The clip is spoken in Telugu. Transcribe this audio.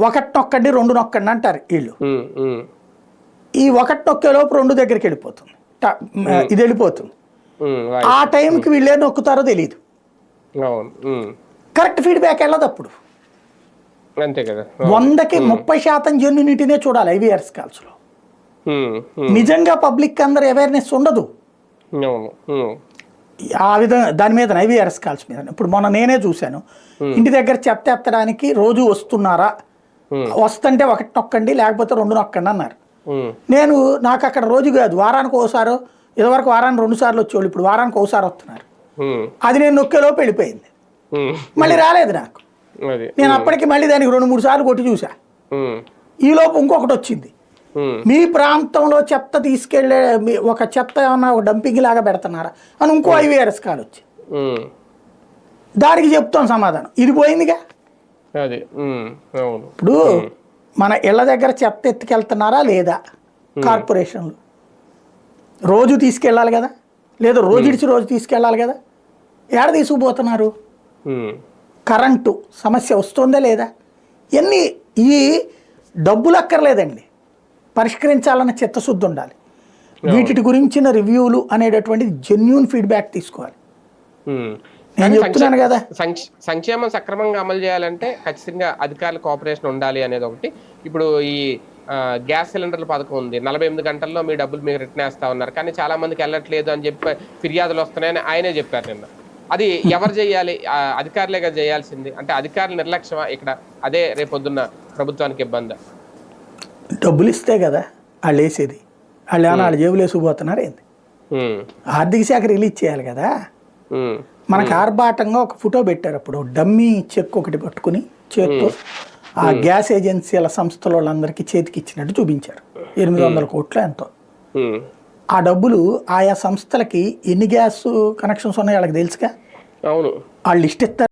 ఒకటి నొక్కండి 2 నొక్కండి అంటారు వీళ్ళు. ఈ ఒకటి నొక్కే లోపు 2 దగ్గరికి వెళ్ళిపోతుంది, ఇది వెళ్ళిపోతుంది. ఆ టైంకి వీళ్ళే నొక్కుతారో తెలియదు, కరెక్ట్ ఫీడ్బ్యాక్ వెళ్ళదు. అప్పుడు అంతే కదా, 100కి 30% జెన్యూనిటీనే చూడాలి ఐవీఆర్ఎస్ కాల్స్లో. నిజంగా పబ్లిక్ అందరు అవేర్నెస్ ఉండదు ఆ విధంగా దాని మీద, ఐవీఆర్ఎస్ కాల్స్ మీద. ఇప్పుడు మొన్న నేనే చూశాను, ఇంటి దగ్గర చెత్త ఎత్తడానికి రోజు వస్తున్నారా, వస్తుంటే ఒకటి నొక్కండి లేకపోతే 2 నొక్కండి అన్నారు. నాకు అక్కడ రోజు కాదు, వారానికి ఒకసారో, ఇదివరకు వారానికి 2 సార్లు వచ్చేవాళ్ళు, ఇప్పుడు వారానికి ఒకసారి వస్తున్నారు. అది నేను నొక్కేలోపు వెళ్ళిపోయింది, మళ్ళీ రాలేదు నాకు. నేను అప్పటికి మళ్ళీ దానికి 2-3 సార్లు కొట్టి చూసా. ఈలోపు ఇంకొకటి వచ్చింది, మీ ప్రాంతంలో చెత్త తీసుకెళ్లే ఒక చెత్త ఏమన్నా ఒక డంపింగ్ లాగా పెడుతున్నారా అని ఇంకో ఐవీఆర్ఎస్ కాల్ వచ్చి, దానికి చెప్తాం సమాధానం. ఇది పోయిందిగా. ఇప్పుడు మన ఇళ్ళ దగ్గర చెత్త ఎత్తుకెళ్తున్నారా లేదా, కార్పొరేషన్లు రోజు తీసుకెళ్ళాలి కదా, లేదా రోజు ఇడిచి రోజు తీసుకెళ్ళాలి కదా, ఏడ తీసుకుపోతున్నారు? కరెంటు సమస్య వస్తుందా లేదా, ఇవన్నీ ఈ డబ్బులు అక్కర్లేదండి, పరిష్కరించాలన్న చిత్తశుద్ధి ఉండాలి. వీటి గురించిన రివ్యూలు అనేటటువంటి జెన్యూన్ ఫీడ్బ్యాక్ తీసుకోవాలి. నేను చెప్తున్నాను కదా, సంక్షేమం సక్రమంగా అమలు చేయాలంటే ఖచ్చితంగా అధికారుల కోఆపరేషన్ ఉండాలి అనేది ఒకటి. ఇప్పుడు ఈ గ్యాస్ సిలిండర్ల పథకం ఉంది, 48 గంటల్లో మీ డబ్బులు మీరు రిటర్న్ వేస్తా ఉన్నారు, కానీ చాలా మందికి వెళ్ళట్లేదు అని చెప్పి ఫిర్యాదులు వస్తున్నాయని ఆయనే చెప్పారు నిన్న. అది ఎవరు చేయాలి? అధికారులేగా చేయాల్సింది. అంటే అధికారుల నిర్లక్ష్యమా ఇక్కడ? అదే రేపొద్దున్న ప్రభుత్వానికి ఇబ్బంది. డబ్బులు ఇస్తే కదా వాళ్ళు వేసేది, వాళ్ళు ఏమైనా వాళ్ళ జేబులు వేసుకుపోతున్నారు ఏంది? ఆర్థిక శాఖ రిలీజ్ చేయాలి కదా. మనకు ఆర్భాటంగా ఒక ఫోటో పెట్టారు అప్పుడు, డమ్మీ చెక్ ఒకటి పట్టుకుని చేత్తో ఆ గ్యాస్ ఏజెన్సీల సంస్థల వాళ్ళందరికీ చేతికి ఇచ్చినట్టు చూపించారు. 800 కోట్లు ఎంతో. ఆ డబ్బులు ఆయా సంస్థలకి ఎన్ని గ్యాస్ కనెక్షన్స్ ఉన్నాయో వాళ్ళకి తెలుసుగా, వాళ్ళు లిస్ట్ ఇస్తారు.